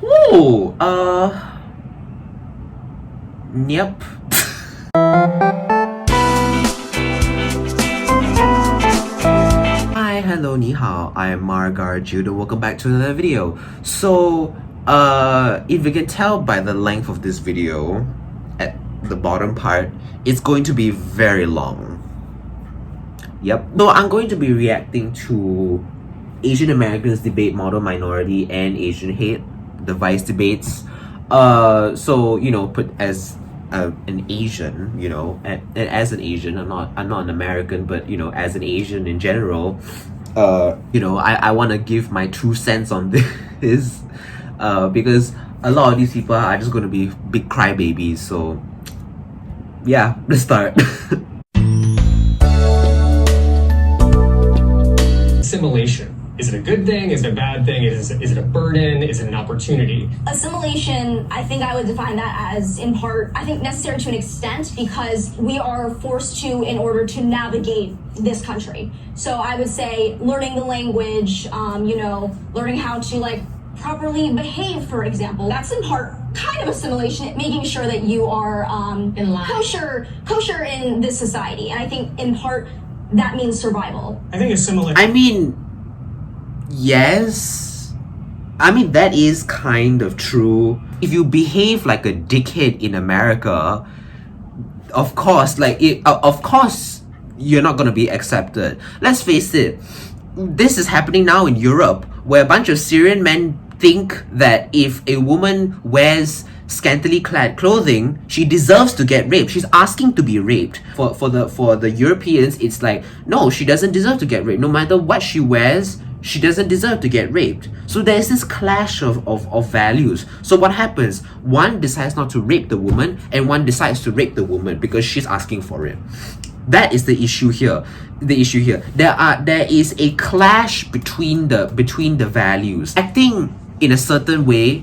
Ooh, yep. Hi, hello, ni hao. I am Margar Judo. Welcome back to another video. So, if you can tell by the length of this video, at the bottom part, it's going to be very long. Yep. So I'm going to be reacting to Asian Americans debate model minority and Asian hate, the Vice debates. So put as an Asian, as an Asian, I'm not an American, but as an Asian in general, I want to give my 2 cents on this, because a lot of these people are just going to be big crybabies. So yeah, let's start. Assimilation. Is it a good thing? Is it a bad thing? Is it a burden? Is it an opportunity? Assimilation, I think I would define that as, in part, I think necessary to an extent because we are forced to in order to navigate this country. So I would say learning the language, learning how to properly behave, for example. That's in part kind of assimilation, making sure that you are in line. kosher in this society. And I think in part that means survival. I think assimilation. I mean, yes. I mean, that is kind of true. If you behave like a dickhead in America, of course, you're not gonna be accepted. Let's face it, this is happening now in Europe, where a bunch of Syrian men think that if a woman wears scantily clad clothing, she deserves to get raped. She's asking to be raped. For the Europeans, it's like, no, she doesn't deserve to get raped. No matter what she wears, she doesn't deserve to get raped. So there's this clash of values. So what happens? One decides not to rape the woman, and one decides to rape the woman because she's asking for it. That is the issue here. There is a clash between the values. Acting in a certain way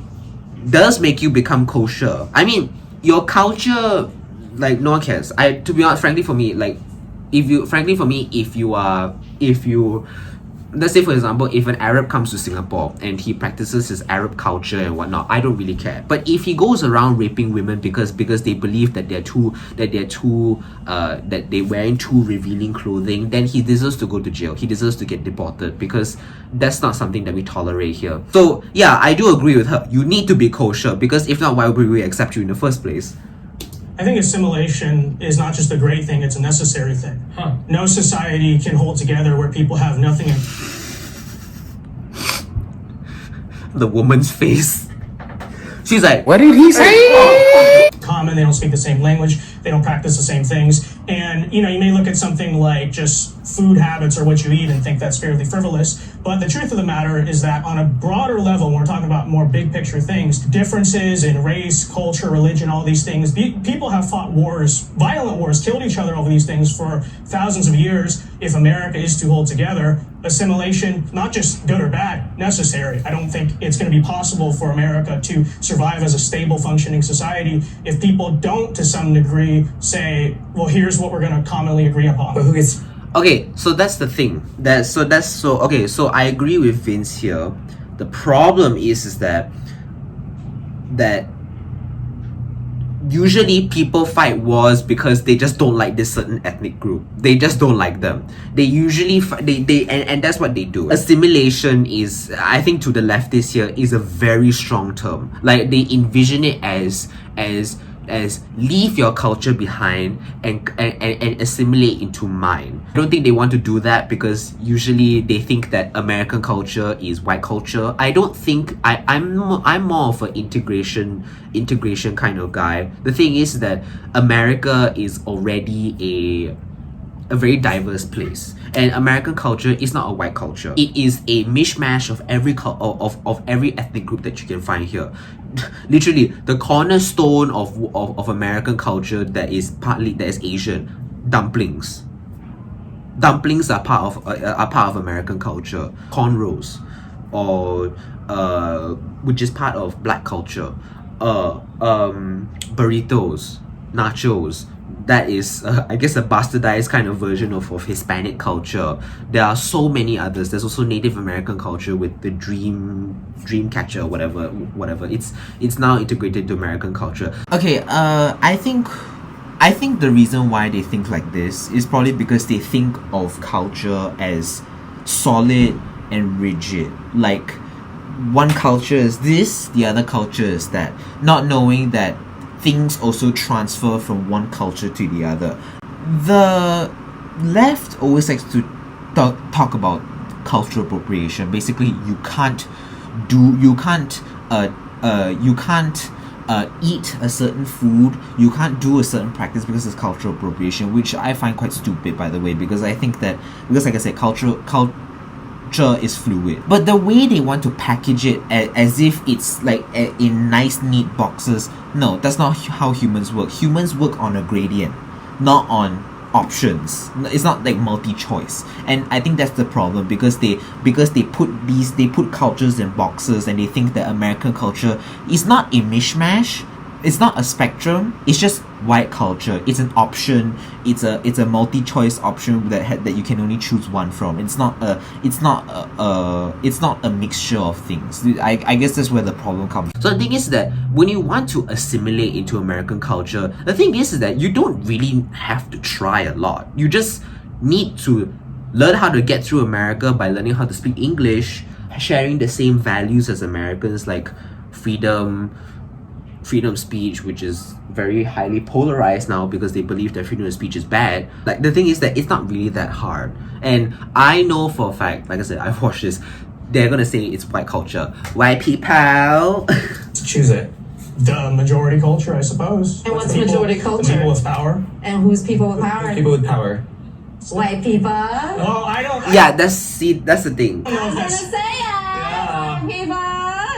does make you become kosher. I mean, your culture, no one cares. To be honest, frankly for me, if you let's say for example, if an Arab comes to Singapore and he practices his Arab culture and whatnot, I don't really care. But if he goes around raping women because they believe that they're wearing too revealing clothing, then he deserves to go to jail. He deserves to get deported, because that's not something that we tolerate here. So yeah, I do agree with her. You need to be kosher, because if not, why would we accept you in the first place? I think assimilation is not just a great thing, it's a necessary thing. Huh. No society can hold together where people have nothing in... The woman's face. She's like, What did he say? common, they don't speak the same language, they don't practice the same things. And you may look at something like just food habits or what you eat and think that's fairly frivolous, but the truth of the matter is that on a broader level, when we're talking about more big picture things, differences in race, culture, religion, all these things, people have fought wars, violent wars, killed each other over these things for thousands of years. If America is to hold together, assimilation, not just good or bad, necessary. I don't think it's going to be possible for America to survive as a stable, functioning society if people don't, to some degree, say, well, here's what we're going to commonly agree upon. But who gets... Okay, so that's the thing. So I agree with Vince here. The problem is that usually people fight wars because they just don't like this certain ethnic group. They just don't like them. They usually and that's what they do. Assimilation is, I think, to the leftists here, is a very strong term. Like, they envision it as leave your culture behind and assimilate into mine. I don't think they want to do that because usually they think that American culture is white culture. I don't think I'm more of an integration kind of guy. The thing is that America is already a very diverse place, and American culture is not a white culture. It is a mishmash of every ethnic group that you can find here. Literally, the cornerstone of American culture that is Asian, dumplings. Dumplings are part of American culture. Cornrows, or which is part of black culture. Burritos, nachos, that is, I guess, a bastardized kind of version of Hispanic culture. There are so many others. There's also Native American culture with the dream catcher, whatever. It's now integrated to American culture. Okay, I think the reason why they think like this is probably because they think of culture as solid and rigid. Like, one culture is this, the other culture is that, not knowing that things also transfer from one culture to the other. The left always likes to talk about cultural appropriation. Basically, you can't eat a certain food, you can't do a certain practice because it's cultural appropriation, which I find quite stupid, by the way, because I think that, because like I said, culture is fluid, but the way they want to package it as if it's like in nice neat boxes, no, that's not how humans work. Humans work on a gradient, not on options. It's not like multi-choice, and I think that's the problem, because they put cultures in boxes, and they think that American culture is not a mishmash, it's not a spectrum, it's just white culture. It's an option, it's a multi-choice option that you can only choose one from. It's not a mixture of things. I guess that's where the problem comes. So the thing is that when you want to assimilate into American culture, the thing is that you don't really have to try a lot. You just need to learn how to get through America by learning how to speak English, sharing the same values as Americans, like freedom of speech, which is very highly polarized now because they believe that freedom of speech is bad. Like, the thing is that it's not really that hard. And I know for a fact, like I said, I've watched this, they're gonna say it's white culture. White people. Choose it. The majority culture, I suppose. And what's majority culture? The people with power. And who's people with power? People with power. White people. Well, I don't. Yeah, that's the thing. I don't know I if was that's. gonna say it. White people.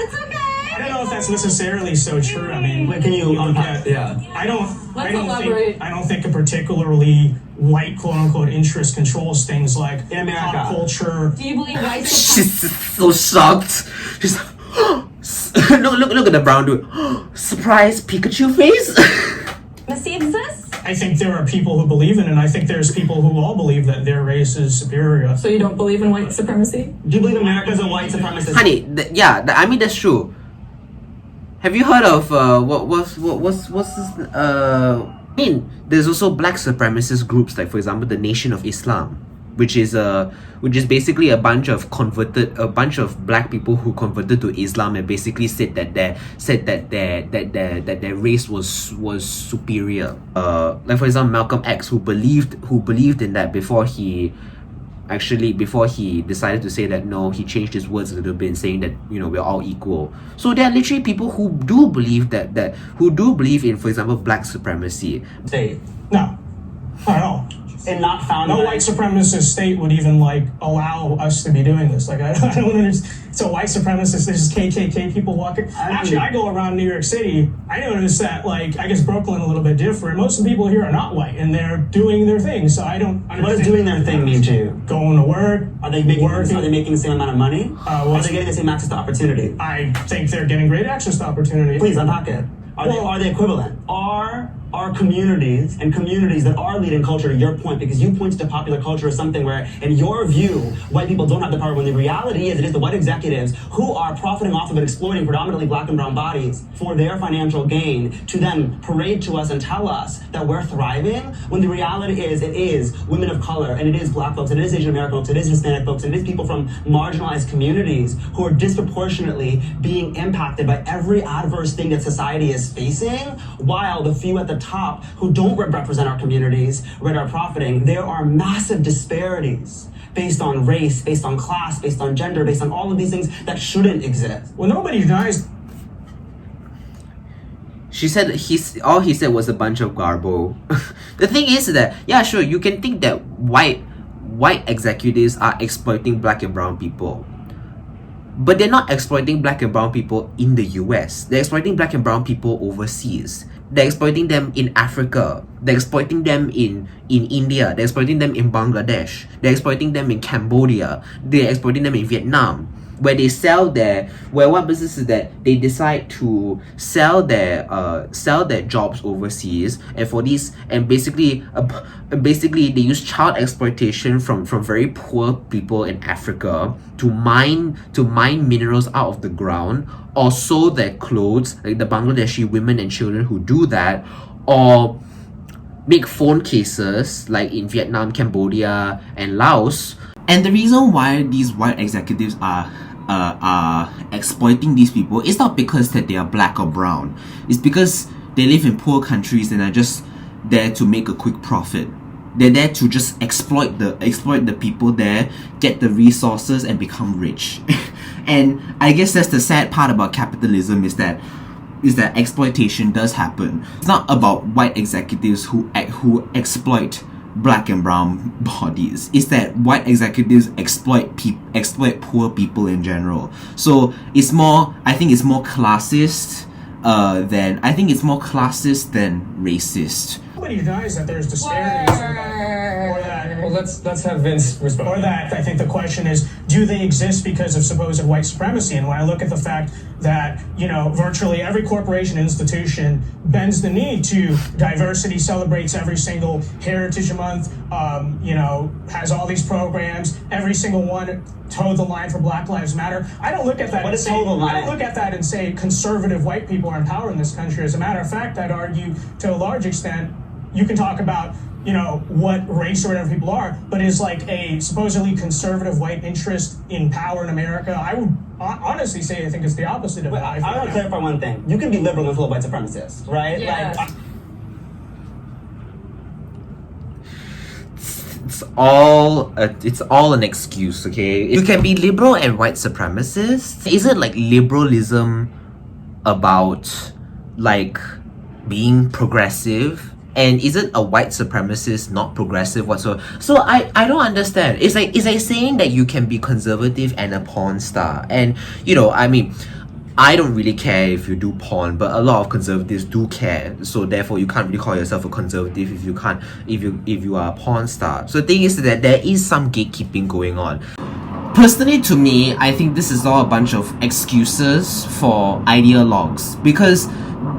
It's okay. I don't know if that's necessarily so true. I mean, Can you unpack? Yeah. I don't elaborate. think a particularly white quote unquote interest controls things like In America. pop culture. Do you believe white supremacy? She's so shocked. She's look at the brown dude. Surprise Pikachu face. exists? I think there are people who believe in it, and I think there's people who all believe that their race is superior. So you don't believe in white supremacy? Do you believe America's a white supremacist? Honey, I mean, that's true. Have you heard of what's this? I mean, there's also black supremacist groups, like for example the Nation of Islam, which is basically a bunch of black people who converted to Islam and basically said that their race was superior. Like for example Malcolm X, who believed in that before he decided to say that no, he changed his words a little bit, saying that, you know, we're all equal. So there are literally people who do believe who do believe in, for example, black supremacy. State. No, not at all. And not found No by- white supremacist state would even allow us to be doing this. I don't understand. So white supremacists, there's just KKK people walking. Actually, I go around New York City. I notice that, I guess Brooklyn a little bit different. Most of the people here are not white, and they're doing their thing. So I don't understand. What does doing their thing mean to you? Going to work. Are they making working. Are they making the same amount of money? Are they getting the same access to opportunity? I think they're getting great access to opportunity. Please unpack it. Are they equivalent? Are communities and communities that are leading culture, to your point, because you pointed to popular culture as something where, in your view, white people don't have the power, when the reality is it is the white executives who are profiting off of and exploiting predominantly black and brown bodies for their financial gain to then parade to us and tell us that we're thriving, when the reality is it is women of color, and it is black folks, and it is Asian American folks, and it is Hispanic folks, and it is people from marginalized communities who are disproportionately being impacted by every adverse thing that society is facing, while the few at the top who don't represent our communities are profiting. There are massive disparities based on race, based on class, based on gender, based on all of these things that shouldn't exist. Well, nobody denies. She said all he said was a bunch of garbo. The thing is that, yeah, sure, you can think that white executives are exploiting black and brown people. But they're not exploiting black and brown people in the US. They're exploiting black and brown people overseas. They're exploiting them in Africa. They're exploiting them in India. They're exploiting them in Bangladesh. They're exploiting them in Cambodia. They're exploiting them in Vietnam. where they sell their, where one business is that they decide to sell their jobs overseas, and for these, and basically they use child exploitation from very poor people in Africa to mine minerals out of the ground, or sew their clothes, like the Bangladeshi women and children who do that, or make phone cases like in Vietnam, Cambodia, and Laos. And the reason why these white executives are exploiting these people is not because that they are black or brown. It's because they live in poor countries and are just there to make a quick profit. They're there to just exploit the people there, get the resources, and become rich. And I guess that's the sad part about capitalism, is that exploitation does happen. It's not about white executives who exploit black and brown bodies. It's that white executives exploit poor people in general. So it's more, I think it's more classist than racist. Nobody denies that there's disparities or that. Well, let's have Vince respond. Or that, I think the question is, do they exist because of supposed white supremacy? And when I look at the fact that, virtually every corporation institution bends the knee to diversity, celebrates every single Heritage Month, has all these programs, every single one toe the line for Black Lives Matter. I don't look at that and say, I don't look at that and say conservative white people are in power in this country. As a matter of fact, I'd argue to a large extent, you can talk about what race or whatever people are, but is like a supposedly conservative white interest in power in America. I would honestly say I think it's the opposite of that. I want to clarify one thing. You can be liberal and still a white supremacist, right? Yeah. It's all an excuse, okay? You can be liberal and white supremacist. Isn't like liberalism about like being progressive? And isn't a white supremacist not progressive whatsoever? So I don't understand. It's like saying that you can be conservative and a porn star. And I don't really care if you do porn, but a lot of conservatives do care. So therefore you can't really call yourself a conservative if you are a porn star. So the thing is that there is some gatekeeping going on. Personally, to me, I think this is all a bunch of excuses for ideologues, because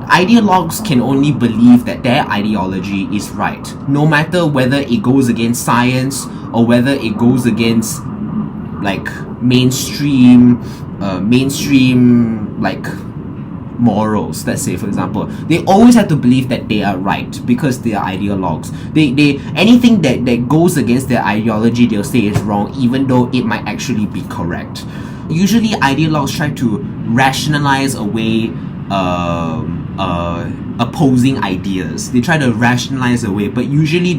ideologues can only believe that their ideology is right, no matter whether it goes against science or whether it goes against like mainstream like morals. Let's say, for example, they always have to believe that they are right because they are ideologues. They anything that goes against their ideology, they'll say is wrong, even though it might actually be correct. Usually ideologues try to rationalize away opposing ideas. They try to rationalize away, but usually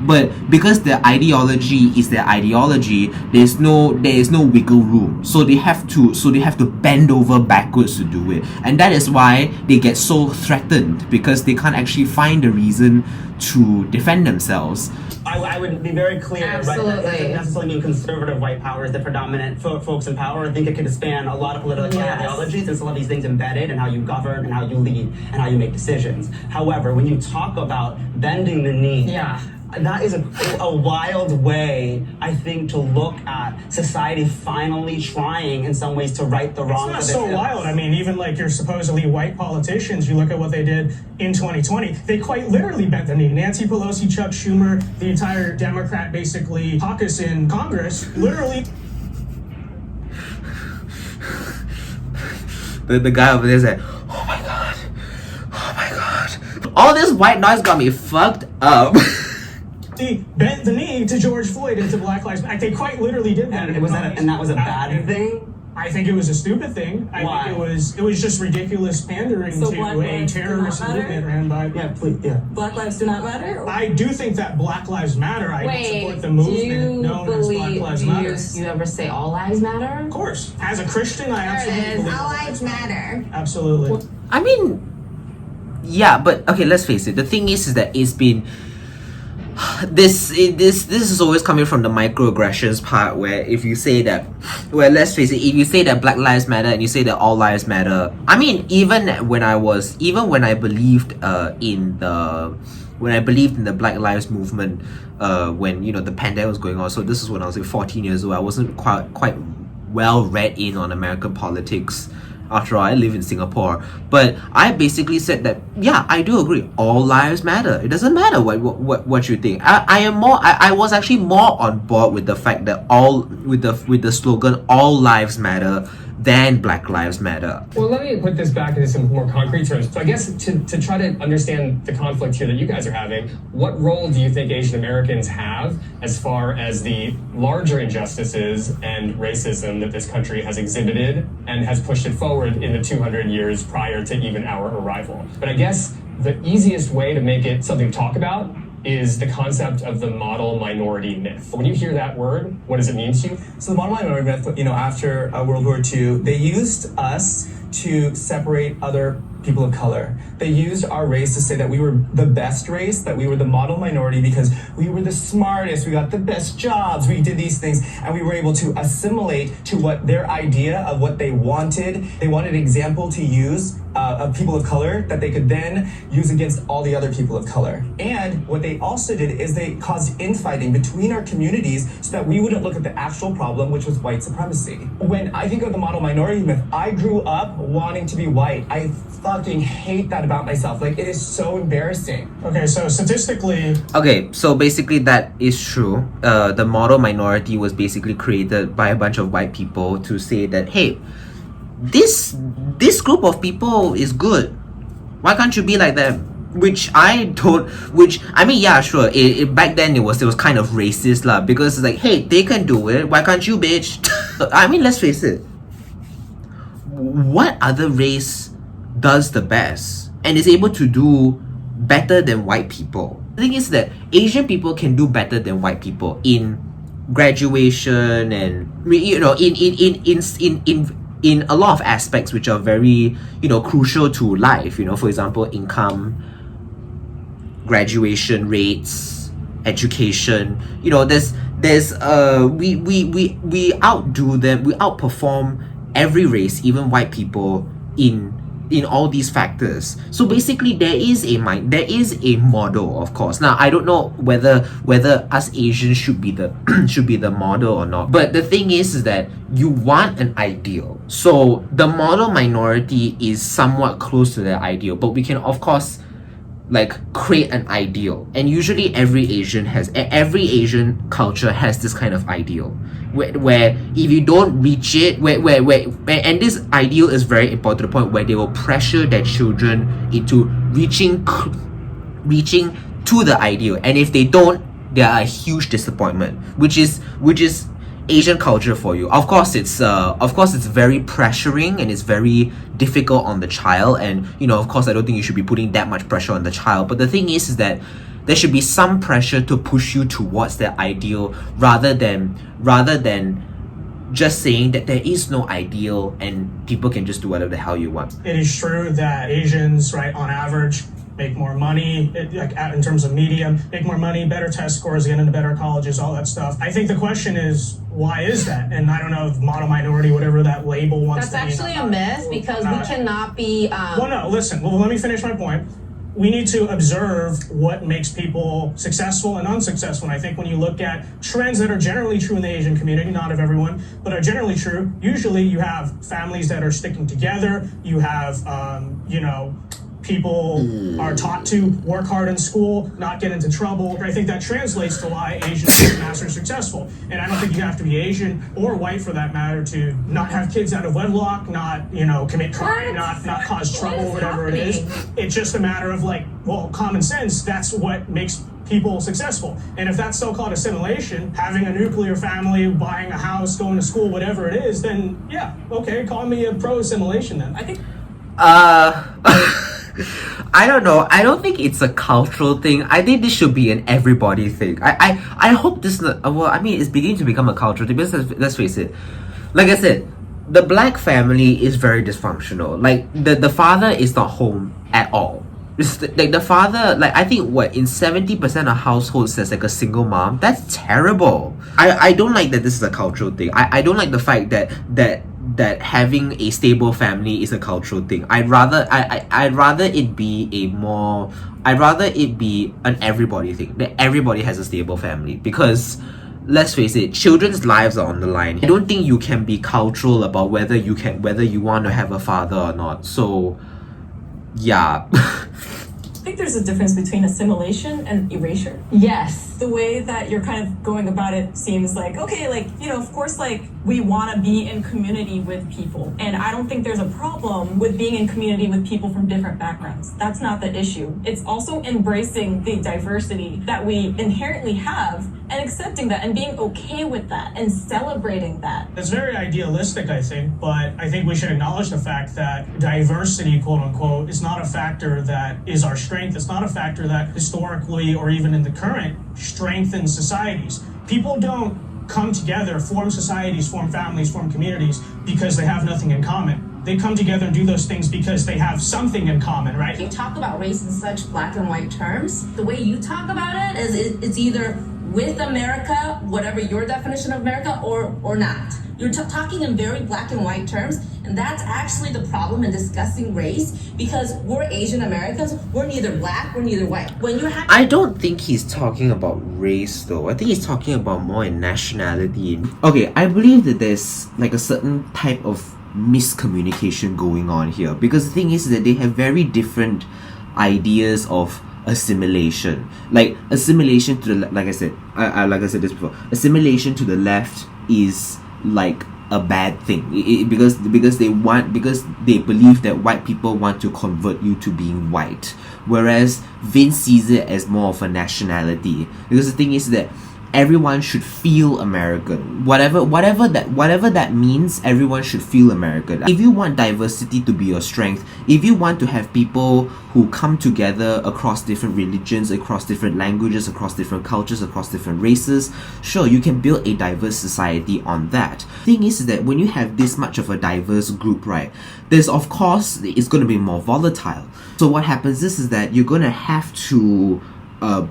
but because their ideology is their ideology, there is no wiggle room. So they have to bend over backwards to do it, and that is why they get so threatened, because they can't actually find a reason to defend themselves. I would be very clear, Absolutely. right? That doesn't necessarily mean conservative white power is the predominant folks in power. I think it could span a lot of political ideologies. There's a lot of these things embedded in how you govern and how you lead and how you make decisions. However, when you talk about bending the knee, that is a wild way, I think, to look at society finally trying in some ways to right the wrong. It's not so wild. I mean, even like your supposedly white politicians, you look at what they did in 2020, they quite literally bent the knee. Nancy Pelosi, Chuck Schumer, the entire Democrat basically caucus in Congress, literally. The guy over there said, oh my god, all this white noise got me fucked up. They bent the knee to George Floyd and to Black Lives Matter. They quite literally did that. And that was a bad thing? I think it was a stupid thing. Why? Think it was just ridiculous pandering So to Black a lives do terrorist not matter? movement ran by. Yeah, please, yeah. Black lives do not matter? I do think that Black Lives Matter. I don't support the movement known as Black Lives Matter. You ever say all lives matter? Of course. As a Christian, I absolutely believe All lives matter. Absolutely. I mean, yeah, but okay, let's face it. The thing is that it's been this is always coming from the microaggressions part, where if you say that, well, let's face it, if you say that Black Lives Matter and you say that all lives matter, I mean, even when I believed in the Black Lives movement, when the pandemic was going on, so this is when I was like 14 years old, I wasn't quite well read in on American politics. After all, I live in Singapore. But I basically said that, yeah, I do agree. All lives matter. It doesn't matter what you think. I was actually more on board with the fact that with the slogan all lives matter than Black Lives Matter. Well, let me put this back into some more concrete terms. So I guess to try to understand the conflict here that you guys are having, what role do you think Asian Americans have as far as the larger injustices and racism that this country has exhibited and has pushed it forward in the 200 years prior to even our arrival? But I guess the easiest way to make it something to talk about is the concept of the model minority myth. When you hear that word, what does it mean to you? So the model minority myth, after World War II, they used us to separate other people of color. They used our race to say that we were the best race, that we were the model minority because we were the smartest, we got the best jobs, we did these things, and we were able to assimilate to what their idea of what they wanted. They wanted an example to use of people of color that they could then use against all the other people of color. And what they also did is they caused infighting between our communities so that we wouldn't look at the actual problem, which was white supremacy. When I think of the model minority myth, I grew up wanting to be white. I fucking hate that about myself. Like, it is so embarrassing. Okay, so statistically, Okay, so basically that is true. The model minority was basically created by a bunch of white people to say that, hey, this group of people is good. Why can't you be like them? Which I mean, yeah, sure. Back then it was kind of racist lah, because it's like, hey, they can do it. Why can't you, bitch? I mean, let's face it. What other race does the best and is able to do better than white people? The thing is that Asian people can do better than white people in graduation and in a lot of aspects which are very crucial to life. For example, income, graduation rates, education. We outdo them. We outperform every race, even white people, in all these factors. So basically there is a model, of course. Now I don't know whether us Asians should be the model or not, but the thing is that you want an ideal. So the model minority is somewhat close to the ideal, but we can of course create an ideal, and usually every Asian culture has this kind of ideal where if you don't reach it, and this ideal is very important to the point where they will pressure their children into reaching to the ideal, and if they don't, they are a huge disappointment, which is Asian culture for you. Of course it's very pressuring and it's very difficult on the child, and of course I don't think you should be putting that much pressure on the child, but the thing is that there should be some pressure to push you towards that ideal rather than just saying that there is no ideal and people can just do whatever the hell you want. it is true that Asians, right, on average, make more money, in terms of medium, make more money, better test scores, get into better colleges, all that stuff. I think the question is, why is that? And I don't know if model minority, whatever that label wants That's to be. actually a myth because we cannot be. Well, no, listen. Well, let me finish my point. We need to observe what makes people successful and unsuccessful. And I think when you look at trends that are generally true in the Asian community, not of everyone, but are generally true, usually you have families that are sticking together. You have, people are taught to work hard in school, not get into trouble. I think that translates to why Asian masters are successful. And I don't think you have to be Asian or white for that matter to not have kids out of wedlock, not, commit crime, not cause trouble, whatever it is. It's just a matter of common sense. That's what makes people successful. And if that's so-called assimilation, having a nuclear family, buying a house, going to school, whatever it is, then yeah, okay, call me a pro-assimilation then. I think I don't know. I don't think it's a cultural thing. I think this should be an everybody thing. I hope this not. Well, I mean, it's beginning to become a cultural thing. Because let's face it. Like I said, the black family is very dysfunctional. The father is not home at all. It's the father. I think in 70% of households there's a single mom. That's terrible. I don't like that this is a cultural thing. I don't like the fact that having a stable family is a cultural thing. I'd rather it be an everybody thing, that everybody has a stable family, because let's face it, children's lives are on the line. I don't think you can be cultural about whether you want to have a father or not. So yeah. I think there's a difference between assimilation and erasure. Yes. The way that you're kind of going about it seems like, okay, like, you know, of course, like, we want to be in community with people. And I don't think there's a problem with being in community with people from different backgrounds. That's not the issue. It's also embracing the diversity that we inherently have and accepting that and being okay with that and celebrating that. It's very idealistic, I think, but I think we should acknowledge the fact that diversity, quote unquote, is not a factor that is our strength. It's not a factor that historically or even in the current strengthens societies. People don't come together, form societies, form families, form communities because they have nothing in common. They come together and do those things because they have something in common, right? You talk about race in such black and white terms. The way you talk about it is it's either with America, whatever your definition of America, or not. You're talking in very black and white terms, and that's actually the problem in discussing race, because we're Asian Americans, we're neither black, we're neither white. When you're I don't think he's talking about race though. I think he's talking about more in nationality. Okay, I believe that there's like a certain type of miscommunication going on here, because the thing is that they have very different ideas of assimilation. Like assimilation to the like I said this before, assimilation to the left is like a bad thing because they believe that white people want to convert you to being white, whereas Vince sees it as more of a nationality, because the thing is that everyone should feel American. Whatever that means, everyone should feel American. If you want diversity to be your strength, if you want to have people who come together across different religions, across different languages, across different cultures, across different races, sure, you can build a diverse society on that. The thing is that when you have this much of a diverse group, right, there's of course, it's going to be more volatile. So what happens is that you're going to have to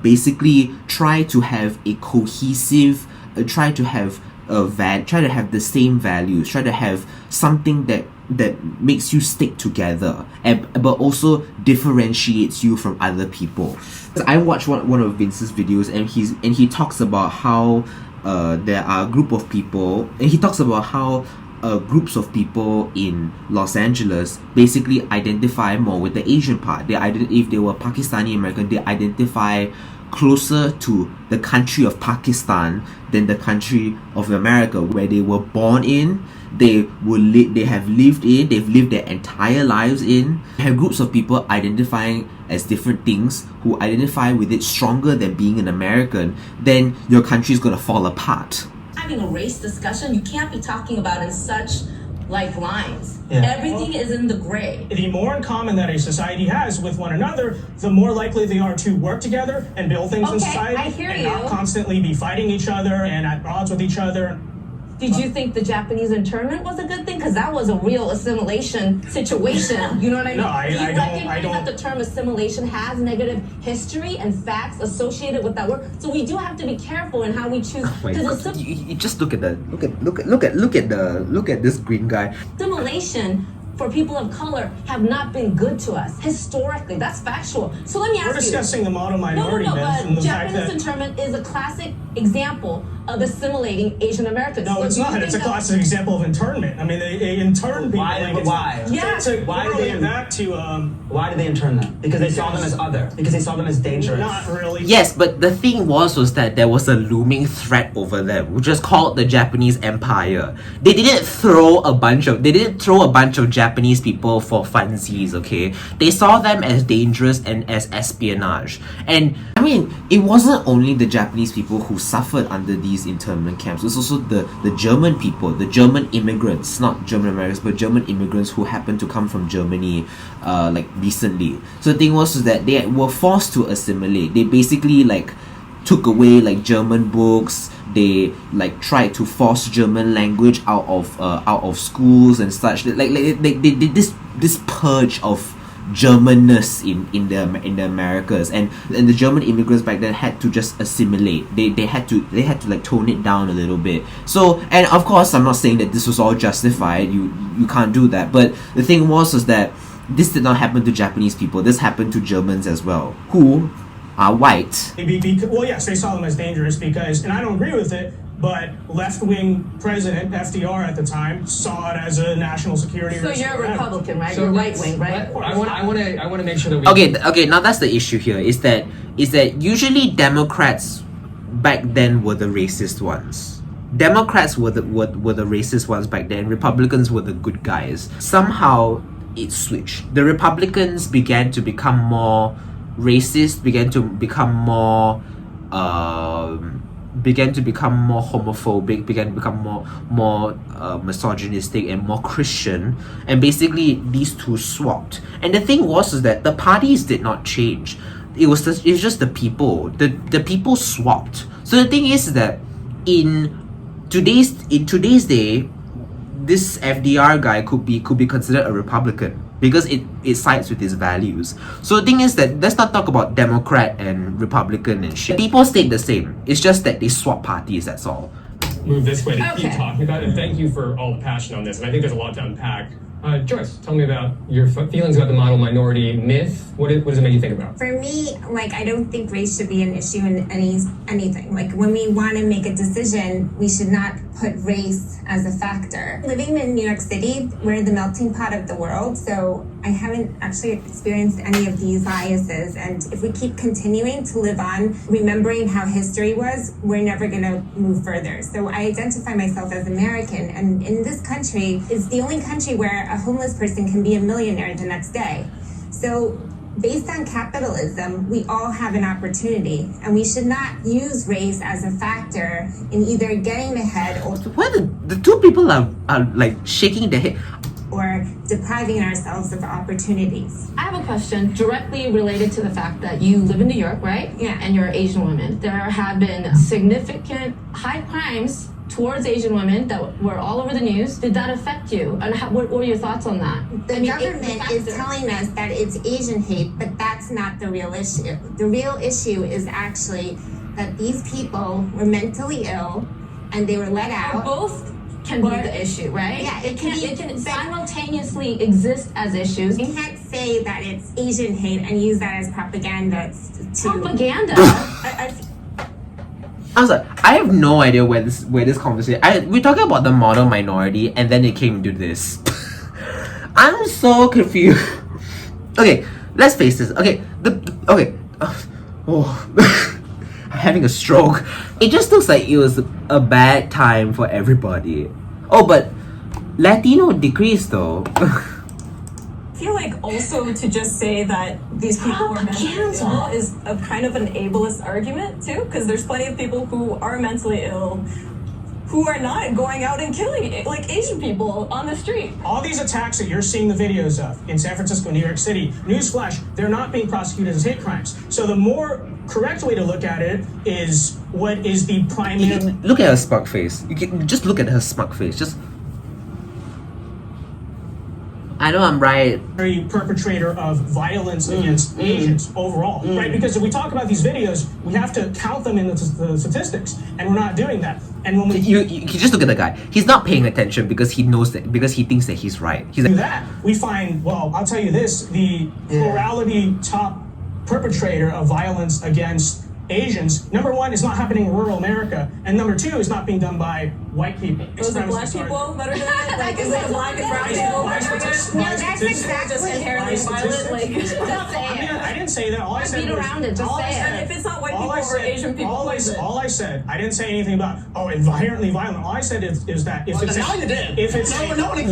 basically try to have a cohesive, try to have the same values, try to have something that makes you stick together, but also differentiates you from other people. I watched one of Vince's videos, and he talks about how there are a group of people, and he talks about how groups of people in Los Angeles basically identify more with the Asian part. If they were Pakistani American, they identify closer to the country of Pakistan than the country of America, where they were born in, they've lived their entire lives in. You have groups of people identifying as different things who identify with it stronger than being an American, then your country is going to fall apart. Having a race discussion, you can't be talking about in such like lines. Yeah. Everything is in the gray. The more in common that a society has with one another, the more likely they are to work together and build things in Okay, society, I hear and you. not constantly be fighting each other and at odds with each other. Did you think the Japanese internment was a good thing? Because that was a real assimilation situation. You know what I mean? No, I Do you don't- recognize I don't- that the term assimilation has negative history and facts associated with that word? So we do have to be careful in how we choose. Wait, Because you just look at this green guy. assimilation for people of color have not been good to us historically. That's factual. So let me ask We're you. discussing the model minority myth and but the fact Japanese that internment is a classic example of assimilating Asian Americans. no, So it's do you not. It's a think that- classic example of internment. I mean, they intern people. Why? like it's- Why? Yeah. To Why do correlate they- back to Why did they intern them? Because they saw them as other. Because they saw them as dangerous. not really. Yes, but the thing was that there was a looming threat over them, which was called the Japanese Empire. They didn't throw a bunch of Japanese people for funsies, okay? They saw them as dangerous and as espionage. And I mean, it wasn't only the Japanese people who suffered under these internment camps. It's also the German people, the German immigrants, not German Americans, but German immigrants who happened to come from Germany like recently. So the thing was that they were forced to assimilate. They basically like took away like German books. They like tried to force German language out of schools and such. Like they did this purge of Germanness in the Americas, and the German immigrants back then had to just assimilate. They had to like tone it down a little bit. So, and of course I'm not saying that this was all justified. You can't do that. But the thing was that this did not happen to Japanese people. This happened to Germans as well, who are white. Well, yes, they saw them as dangerous because, and I don't agree with it, but left-wing President FDR at the time saw it as a national security So risk. you're a whatever. Republican, right? So You're let's- right-wing, right? I want to make sure that we. Okay. Now that's the issue here. Is that usually Democrats back then were the racist ones. Democrats were the racist ones back then. Republicans were the good guys. Somehow it switched. The Republicans began to become more racist. Began to become more homophobic, began to become more misogynistic and more Christian, and basically these two swapped. And the thing was that the parties did not change. It was just the people. The people swapped. So the thing is that in today's day, this FDR guy could be considered a Republican because it sides with his values. So the thing is that let's not talk about Democrat and Republican and shit. People stayed the same. It's just that they swap parties, that's all. Move this way to keep Okay. talking about it. And thank you for all the passion on this. And I think there's a lot to unpack. Joyce, tell me about your feelings about the model minority myth. What does it make you think about? For me, like, I don't think race should be an issue in anything. Like, when we want to make a decision, we should not put race as a factor. Living in New York City, we're the melting pot of the world, so I haven't actually experienced any of these biases. And if we keep continuing to live on, remembering how history was, we're never going to move further. So I identify myself as American, and in this country, it's the only country where a homeless person can be a millionaire the next day. So based on capitalism, we all have an opportunity, and we should not use race as a factor in either getting ahead Why the two people are like shaking their head? or depriving ourselves of opportunities. I have a question directly related to the fact that you live in New York, right? Yeah. And you're an Asian woman. There have been significant high crimes towards Asian women that were all over the news. Did that affect you? And what were your thoughts on that? The I mean, government is telling us that it's Asian hate, but that's not the real issue. The real issue is actually that these people were mentally ill and they were let out. both can be the issue, right? Yeah, it can simultaneously exist as issues. You can't say that it's Asian hate and use that as propaganda to Propaganda. I was like, I have no idea where this conversation. We're talking about the model minority, and then it came to this. I'm so confused. Okay, let's face this. Okay, I'm having a stroke. It just looks like it was a bad time for everybody. Oh, but Latino decreased though. I feel like also to just say that these people were mentally ill is a kind of an ableist argument too, because there's plenty of people who are mentally ill who are not going out and killing like Asian people on the street. All these attacks that you're seeing the videos of in San Francisco, New York City, newsflash, they're not being prosecuted as hate crimes. So the more correct way to look at it is what is the primary... Look at her smug face. You can just look at her smug face. Just... I know I'm right. perpetrator of violence against Asians overall, right? Because if we talk about these videos, we have to count them in the statistics, and we're not doing that. And when we You just look at the guy. He's not paying attention because he knows that, because he thinks that he's right. He's do like, that, we find, well, I'll tell you this, the plurality top perpetrator of violence against Asians, number one, is not happening in rural America, and number two, is not being done by white people. Was it black people that are doing it? Like, is it black and brown people that are doing it? No, that's exactly Just inherently violent? Like, just say it. I didn't say that. All I said Beat was, around it. Just all I say said- it. If it's not white all people I or said- Asian people, all what is it? all I said, I didn't say anything about inherently violent. All I said is that if it's now you did. if it's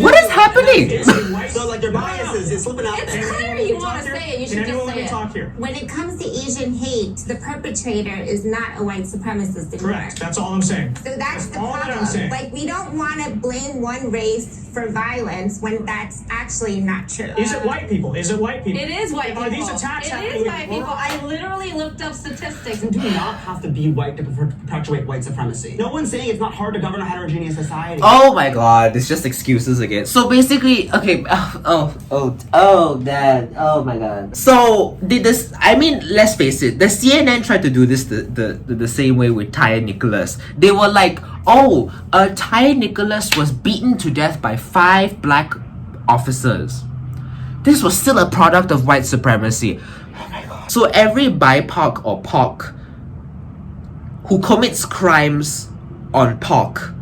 what is happening? it's a white, So like your biases is slipping out It's there. clear you want to say it. You Can should anyone just let say me it. talk here? when it comes to Asian hate, the perpetrator is not a white supremacist anymore. Correct. That's all I'm saying. So that's the all that I'm problem. saying. Like, we don't want to blame one race for violence when that's actually not true. Is it white people? Is it white people? It is white people. Are these attacks It happening is in white people. rural- I literally looked up statistics. You do not have to be white to perpetuate white supremacy. No one's saying it's not hard to govern a heterogeneous society. oh my god, it's just excuses again. So basically, okay, dad, oh my god. So did this? I mean, let's face it. The CNN tried to do this the same way with Ty Nicholas. They were like, oh, Ty Nicholas was beaten to death by 5 black officers. This was still a product of white supremacy. Oh my god. So every BIPOC or POC who commits crimes on POC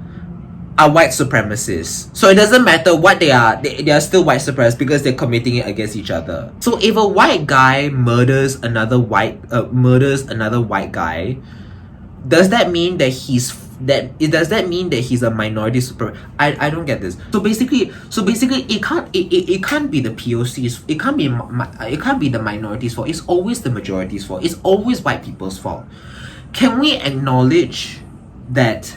are white supremacists. So it doesn't matter what they are still white supremacists because they're committing it against each other. So if a white guy murders another white guy, does that mean that he's a minority super? I don't get this. So basically it can't be the POC's, it can't be the minorities' fault. It's always the majority's fault. It's always white people's fault. Can we acknowledge that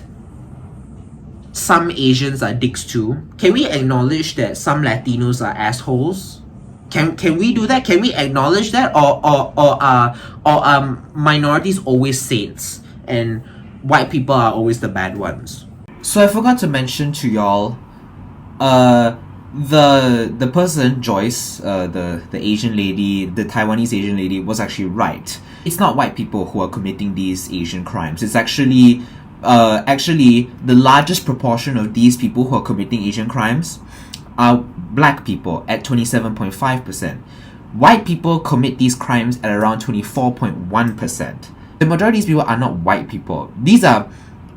some Asians are dicks too? Can we acknowledge that some Latinos are assholes? Can we do that? Can we acknowledge that? Or are minorities always saints and white people are always the bad ones? So I forgot to mention to y'all, the person Joyce, the Asian lady, the Taiwanese Asian lady, was actually right. It's not white people who are committing these Asian crimes. It's actually the largest proportion of these people who are committing Asian crimes are black people at 27.5%. White people commit these crimes at around 24.1%. The majority of these people are not white people. These are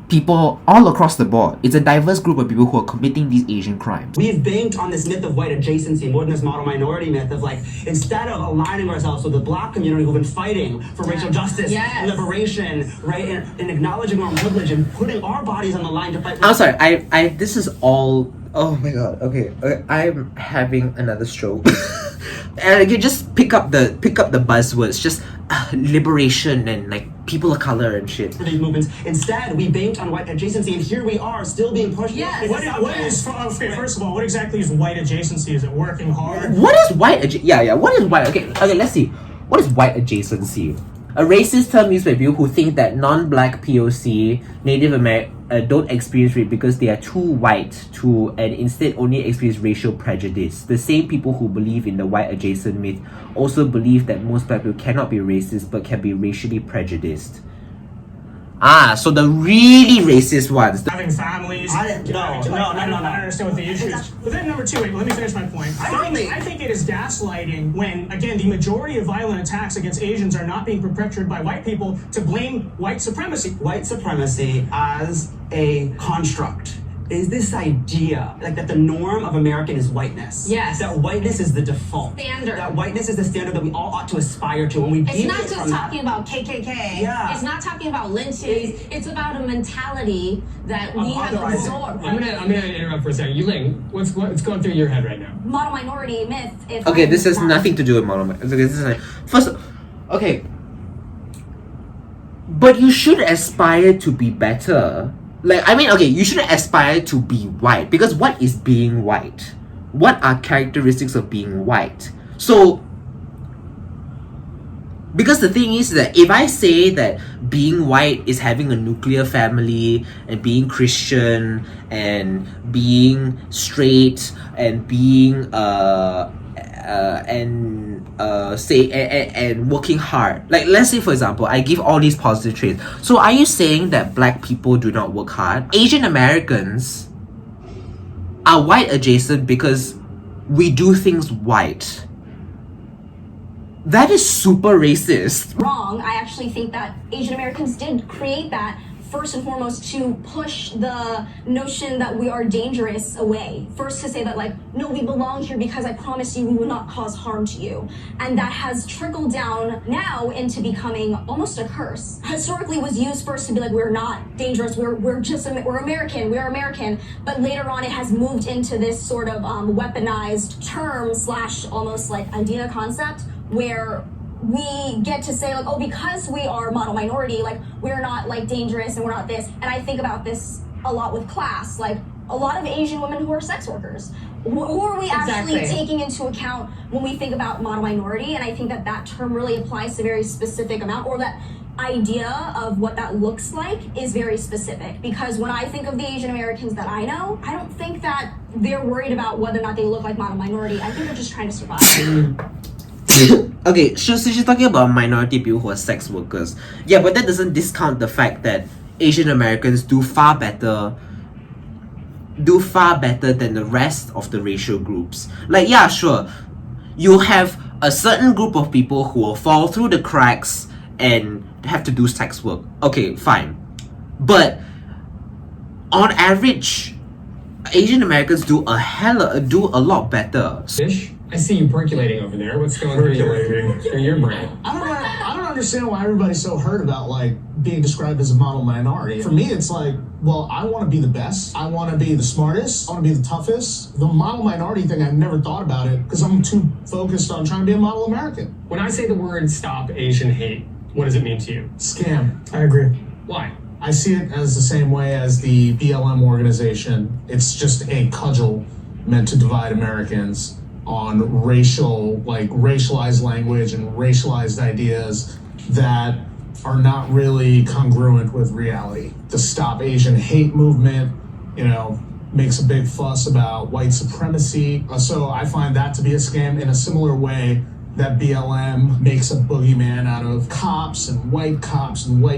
people all across the board. It's a diverse group of people who are committing these Asian crimes. We've banked on this myth of white adjacency more than this model minority myth of like, instead of aligning ourselves with the black community who've been fighting for racial justice and liberation, right, and acknowledging our privilege and putting our bodies on the line to fight for— I'm sorry, I this is all, oh my god, okay, I'm having another stroke. And you just pick up the buzzwords, just liberation and like people of color and shit. For these movements, instead we banked on white adjacency, and here we are still being pushed. Yes. First of all, what exactly is white adjacency? Is it working hard? What is white what is white? Okay, let's see. What is white adjacency? A racist term used by people who think that non-black POC Native American don't experience rape because they are too white to, and instead only experience racial prejudice. The same people who believe in the white adjacent myth also believe that most black people cannot be racist but can be racially prejudiced. So the really racist ones. Having families. No. I don't understand what the issue is. But then number two, wait, let me finish my point. I think it is gaslighting when, again, the majority of violent attacks against Asians are not being perpetrated by white people to blame white supremacy. White supremacy as a construct is this idea like that the norm of American is whiteness. Yes. That whiteness is the default. Standard. That whiteness is the standard that we all ought to aspire to. And we It's not just talking about KKK. Yeah. It's not talking about lynchings. It's about a mentality that we have absorbed. I'm gonna interrupt for a second. Yuling, what's going through your head right now? Model minority myth. Okay, this has nothing to do with model. Okay, this is like, first, okay, but you should aspire to be better. Like, I mean, okay, you shouldn't aspire to be white, because what is being white? What are characteristics of being white? So, because the thing is that if I say that being white is having a nuclear family and being Christian and being straight and being and working hard, like let's say for example I give all these positive traits, so are you saying that black people do not work hard? Asian Americans are white adjacent because we do things white. That is super racist. Wrong. I actually think that Asian Americans did create that first and foremost to push the notion that we are dangerous away. First to say that like, no, we belong here because I promise you we will not cause harm to you. And that has trickled down now into becoming almost a curse. Historically was used first to be like, we're not dangerous, we're American, we're American. But later on it has moved into this sort of weaponized term / almost like idea concept where we get to say like, oh, because we are model minority, like we're not like dangerous and we're not this. And I think about this a lot with class, like a lot of Asian women who are sex workers. Who are we actually taking into account when we think about model minority? And I think that that term really applies to a very specific amount, or that idea of what that looks like is very specific. Because when I think of the Asian Americans that I know, I don't think that they're worried about whether or not they look like model minority. I think they're just trying to survive. Okay, so she's talking about minority people who are sex workers. Yeah, but that doesn't discount the fact that Asian Americans do far better than the rest of the racial groups. Like, yeah, sure, you have a certain group of people who will fall through the cracks and have to do sex work. Okay, fine. But on average, Asian Americans do a lot better. Fish? I see you percolating over there. What's going through your brain? I don't understand why everybody's so hurt about like being described as a model minority. For me, it's like, well, I want to be the best. I want to be the smartest. I want to be the toughest. The model minority thing, I've never thought about it because I'm too focused on trying to be a model American. When I say the word stop Asian hate, what does it mean to you? Scam. I agree. Why? I see it as the same way as the BLM organization. It's just a cudgel meant to divide Americans on racialized language and racialized ideas that are not really congruent with reality. The Stop Asian Hate movement, makes a big fuss about white supremacy. So I find that to be a scam in a similar way that BLM makes a boogeyman out of cops and white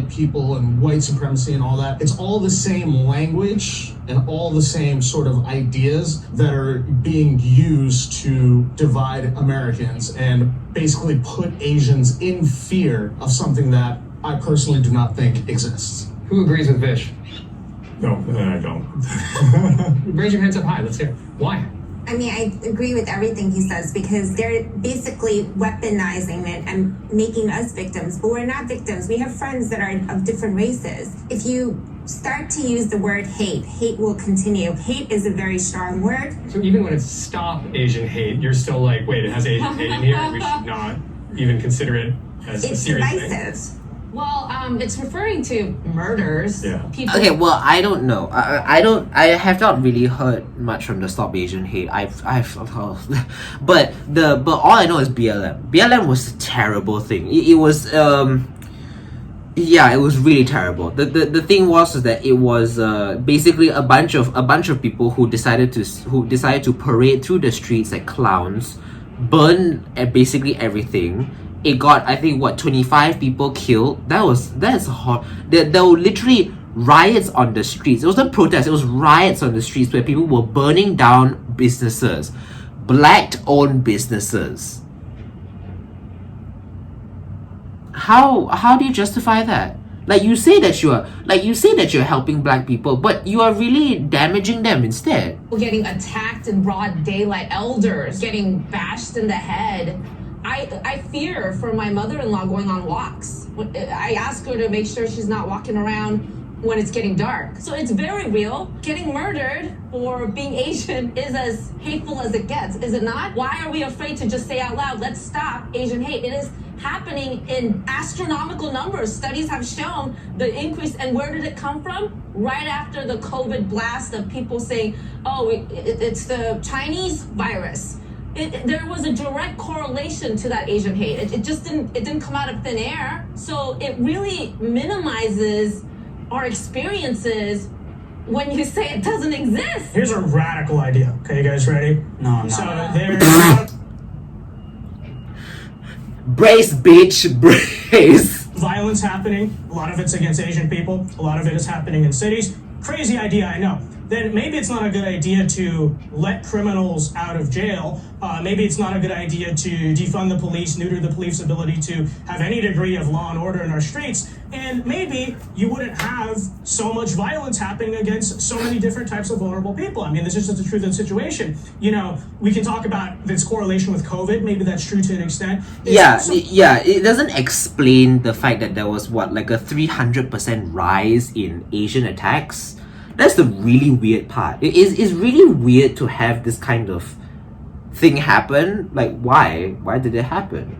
people and white supremacy and all that. It's all the same language and all the same sort of ideas that are being used to divide Americans and basically put Asians in fear of something that I personally do not think exists. Who agrees with Vish? No, I don't. Raise your hands up high. Let's hear it. Why? I mean, I agree with everything he says because they're basically weaponizing it and making us victims, but we're not victims. We have friends that are of different races. If you start to use the word hate, hate will continue. Hate is a very strong word. So even when it's stop Asian hate, you're still like, wait, it has Asian hate in here, and we should not even consider it as a serious thing? It's divisive. Well, it's referring to murders. Yeah. People. Okay, well, I don't know. I have not really heard much from the Stop Asian Hate. But all I know is BLM. BLM was a terrible thing. It was it was really terrible. The thing was that it was basically a bunch of people who decided to parade through the streets like clowns, burn basically everything. It got, I think, 25 people killed. That's hard. There were literally riots on the streets. It wasn't protests, it was riots on the streets where people were burning down businesses, black-owned businesses. How do you justify that? You say that you're helping black people, but you are really damaging them instead. Getting attacked in broad daylight, elders getting bashed in the head. I fear for my mother-in-law going on walks. I ask her to make sure she's not walking around when it's getting dark. So it's very real. Getting murdered for being Asian is as hateful as it gets, is it not? Why are we afraid to just say out loud, let's stop Asian hate? It is happening in astronomical numbers. Studies have shown the increase. And where did it come from? Right after the COVID blast of people saying, oh, it's the Chinese virus. There was a direct correlation to that Asian hate. It didn't come out of thin air. So it really minimizes our experiences when you say it doesn't exist. Here's a radical idea. Okay, you guys ready? No, I'm not. So there's Brace, bitch, brace. violence happening. A lot of it's against Asian people. A lot of it is happening in cities. Crazy idea, I know. Then maybe it's not a good idea to let criminals out of jail. Maybe it's not a good idea to defund the police, neuter the police ability to have any degree of law and order in our streets. And maybe you wouldn't have so much violence happening against so many different types of vulnerable people. I mean, this is just the truth of the situation. We can talk about this correlation with COVID. Maybe that's true to an extent. It doesn't explain the fact that there was a 300% rise in Asian attacks. That's the really weird part. It's really weird to have this kind of thing happen. Why? Why did it happen?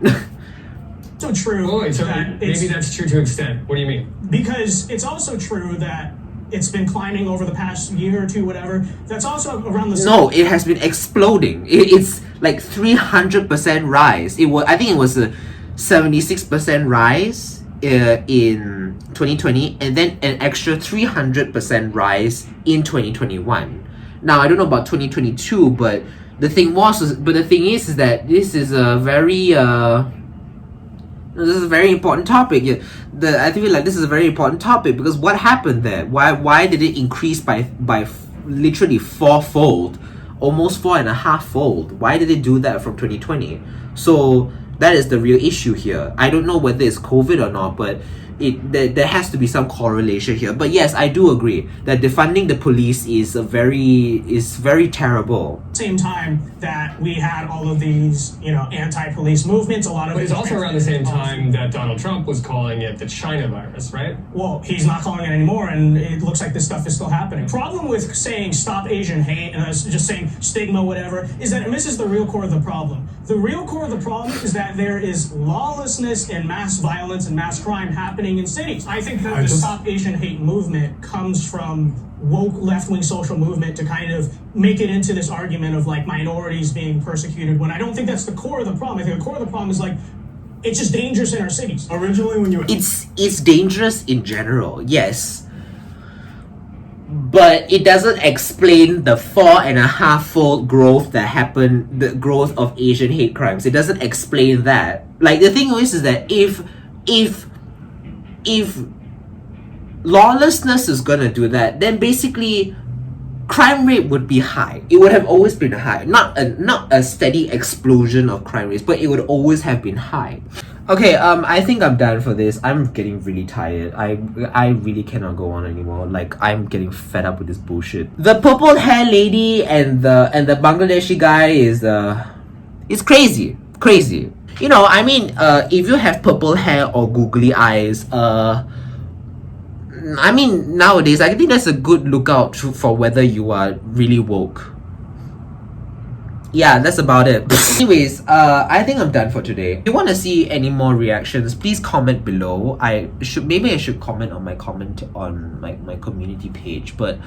So true. Oh, wait, so maybe that's true to an extent. What do you mean? Because it's also true that it's been climbing over the past year or two, whatever. That's also around the same. No, it has been exploding. It's 300% rise. I think it was a 76% rise in 2020, and then an extra 300% rise in 2021. Now I don't know about 2022, but the thing is that this is a very important topic. I feel like this is a very important topic because what happened there? Why did it increase by literally fourfold almost 4.5-fold. Why did they do that from 2020? So that is the real issue here. I don't know whether it's COVID or not, but there has to be some correlation here. But yes, I do agree that defunding the police is very terrible. Same time that we had all of these, anti-police movements, a lot of. But it's also around the same time that Donald Trump was calling it the China virus, right? Well, he's not calling it anymore, and it looks like this stuff is still happening. Problem with saying stop Asian hate and us just saying stigma, whatever, is that it misses the real core of the problem. The real core of the problem is that there is lawlessness and mass violence and mass crime happening in cities. I think that the Stop Asian Hate movement comes from woke left-wing social movement to kind of make it into this argument of like minorities being persecuted, when I don't think that's the core of the problem. I think the core of the problem is like, it's just dangerous in our cities. Originally, when you it's dangerous in general, yes, but it doesn't explain the 4.5-fold growth that happened, the growth of Asian hate crimes. It doesn't explain that. Like, the thing is that if lawlessness is gonna do that, then basically crime rate would be high. It would have always been high. Not a steady explosion of crime rates, but it would always have been high. Okay, I think I'm done for this. I'm getting really tired. I really cannot go on anymore. Like, I'm getting fed up with this bullshit. The purple hair lady and the Bangladeshi guy is it's crazy. Crazy. I mean, if you have purple hair or googly eyes, I mean, nowadays, I think that's a good lookout for whether you are really woke. Yeah, that's about it. Anyways, I think I'm done for today. If you want to see any more reactions, please comment below. Maybe I should comment on my my community page, but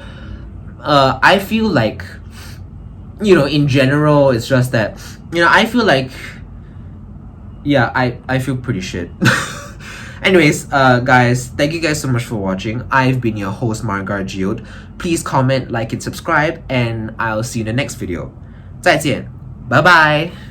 I feel like, in general, it's just that, I feel like, yeah, I feel pretty shit. Anyways, guys, thank you guys so much for watching. I've been your host, Margar Geode. Please comment, like, and subscribe, and I'll see you in the next video. 再见，拜拜。